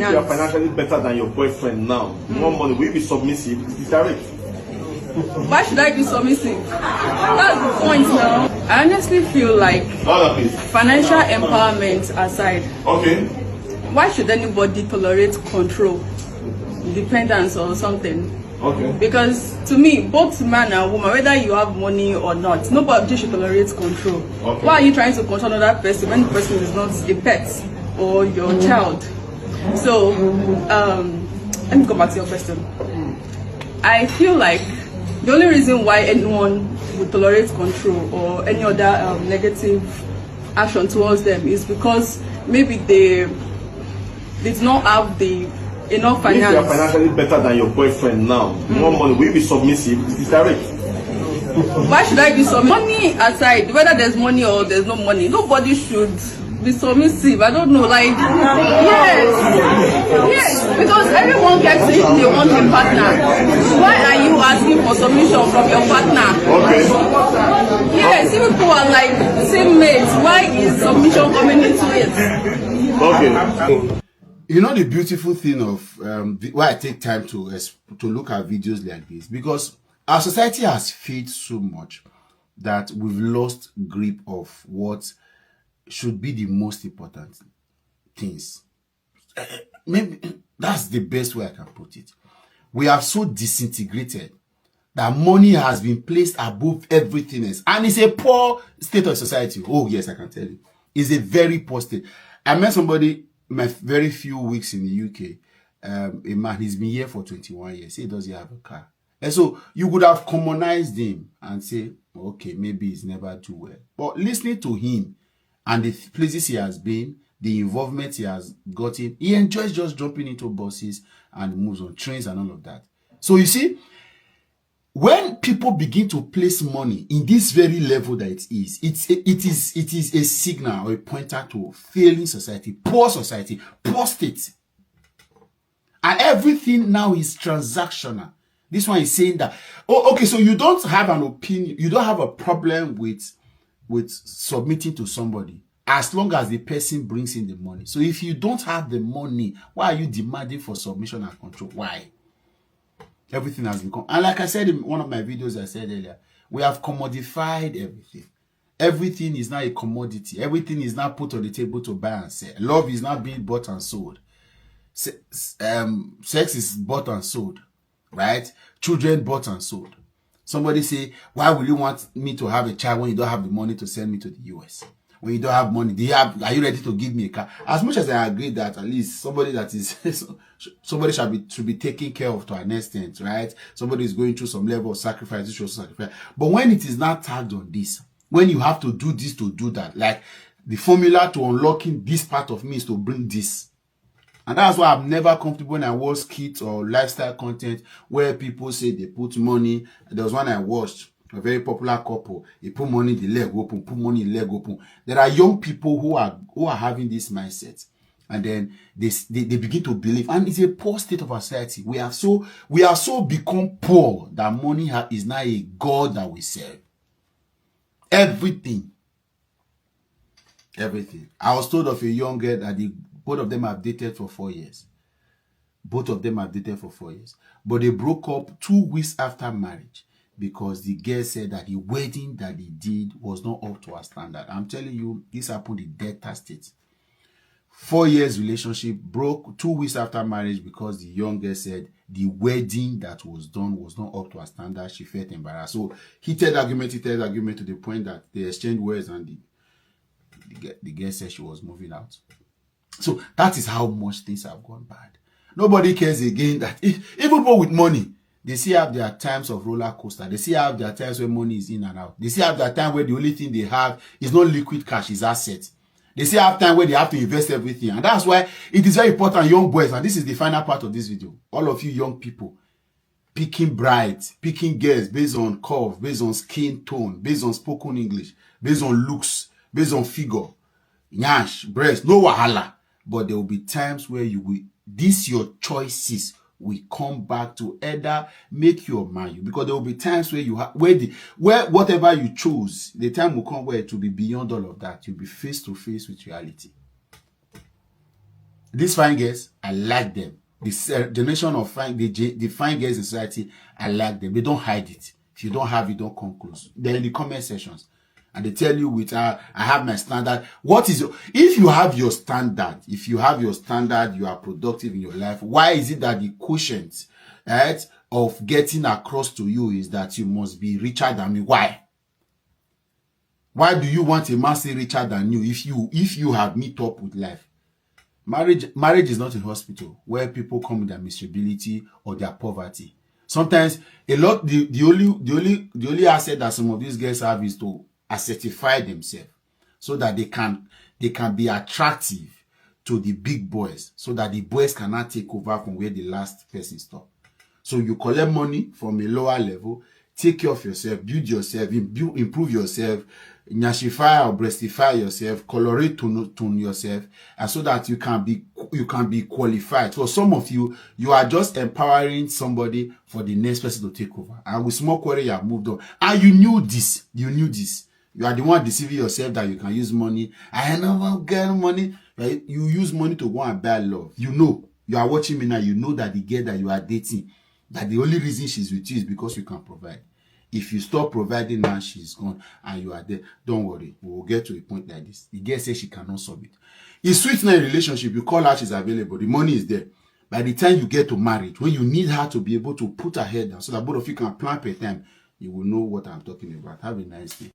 finance. If you are financially better than your boyfriend now, more money, will you be submissive? It's direct. Why should I be submissive? That's the point now. I honestly feel like financial empowerment aside, okay, why should anybody tolerate control, dependence or something? Okay. Because to me, both man and woman, whether you have money or not, nobody should tolerate control. Okay. Why are you trying to control another person when the person is not a pet or your child? So, let me come back to your question. I feel like the only reason why anyone would tolerate control or any other negative action towards them is because maybe they did not have the enough finance. If you are financially better than your boyfriend now, more money, will you be submissive? It's direct. Why should I be submissive? Money aside, whether there's money or there's no money, nobody should be submissive. I don't know, like, yes, because everyone gets it, they want a partner. Why are you asking for submission from your partner? Okay. Yes, if people are like same mates, why is submission coming into it? Okay. You know the beautiful thing of why I take time to look at videos like this, because our society has failed so much that we've lost grip of what should be the most important things. Maybe that's the best way I can put it. We are so disintegrated that money has been placed above everything else, and it's a poor state of society. Oh yes, I can tell you, it's a very poor state. I met somebody my very few weeks in the UK, a man, he's been here for 21 years. He doesn't have a car. And so you would have commonized him and say, okay, maybe he's never do well. But listening to him and the places he has been, the involvement he has gotten, he enjoys just jumping into buses and moves on trains and all of that. So you see, when people begin to place money in this very level that it is a signal or a pointer to failing society, poor state. And everything now is transactional. This one is saying that, oh, okay, so you don't have an opinion, you don't have a problem with submitting to somebody as long as the person brings in the money. So if you don't have the money, why are you demanding for submission and control? Why? Everything has become, and like I said in one of my videos I said earlier, we have commodified everything. Everything is now a commodity. Everything is now put on the table to buy and sell. Love is now being bought and sold. Sex is bought and sold, right? Children bought and sold. Somebody say, why will you want me to have a child when you don't have the money to send me to the US? When you don't have money, are you ready to give me a car? As much as I agree that at least somebody that is somebody should be taken care of to an extent, right? Somebody is going through some level of sacrifice, sacrifice. But when it is not tagged on this, when you have to do this to do that, like the formula to unlocking this part of me is to bring this. And that's why I'm never comfortable when I watch skits or lifestyle content where people say they put money. There was one I watched, a very popular couple. They put money in the leg open, put money in the leg open. There are young people who are having this mindset, and then they begin to believe. And it's a poor state of our society. We are so become poor that money is now a god that we serve. Everything. I was told of a young girl that both of them have dated for 4 years. Both of them have dated for 4 years. But they broke up 2 weeks after marriage because the girl said that the wedding that they did was not up to her standard. I'm telling you, this happened in Delta State. 4 years relationship broke 2 weeks after marriage because the young girl said the wedding that was done was not up to her standard. She felt embarrassed. So heated argument to the point that they exchanged words, and the girl said she was moving out. So that is how much things have gone bad. Nobody cares again that even people with money, they still have their times of roller coaster. They still have their times where money is in and out. They still have their time where the only thing they have is not liquid cash, is assets. They still have time where they have to invest everything. And that's why it is very important, young boys, and this is the final part of this video. All of you young people, picking brides, picking girls based on curve, based on skin tone, based on spoken English, based on looks, based on figure, nyash, breast, no wahala. But there will be times where your choices will come back to either make you or mar you, because there will be times where where whatever you choose, the time will come where it will be beyond all of that. You'll be face to face with reality. These fine girls, I like them. The generation of the fine girls in society, I like them. They don't hide it. If you don't have it, don't come close. They're in the comment sections. And they tell you I have my standard. What is if you have your standard, you are productive in your life. Why is it that the quotient, right, of getting across to you is that you must be richer than me? Why? Why do you want a man say richer than you if you have meet up with life? Marriage is not a hospital where people come with their miserability or their poverty. Sometimes the only asset that some of these girls have is to assertify themselves so that they can be attractive to the big boys, so that the boys cannot take over from where the last person stopped. So you collect money from a lower level, take care of yourself, build yourself, improve yourself, nyashify or breastify yourself, colorate tone yourself, and so that you can be qualified. So some of you are just empowering somebody for the next person to take over. And with small query, you have moved on. And you knew this. You are the one deceiving yourself that you can use money. I never get money. Right? You use money to go and buy love. You are watching me now. You know that the girl that you are dating, that the only reason she's with you is because you can provide. If you stop providing now, she's gone and you are there. Don't worry. We will get to a point like this. The girl says she cannot submit. It's sweet now in a relationship. You call her, she's available. The money is there. By the time you get to marriage, when you need her to be able to put her head down so that both of you can plan per time, you will know what I'm talking about. Have a nice day.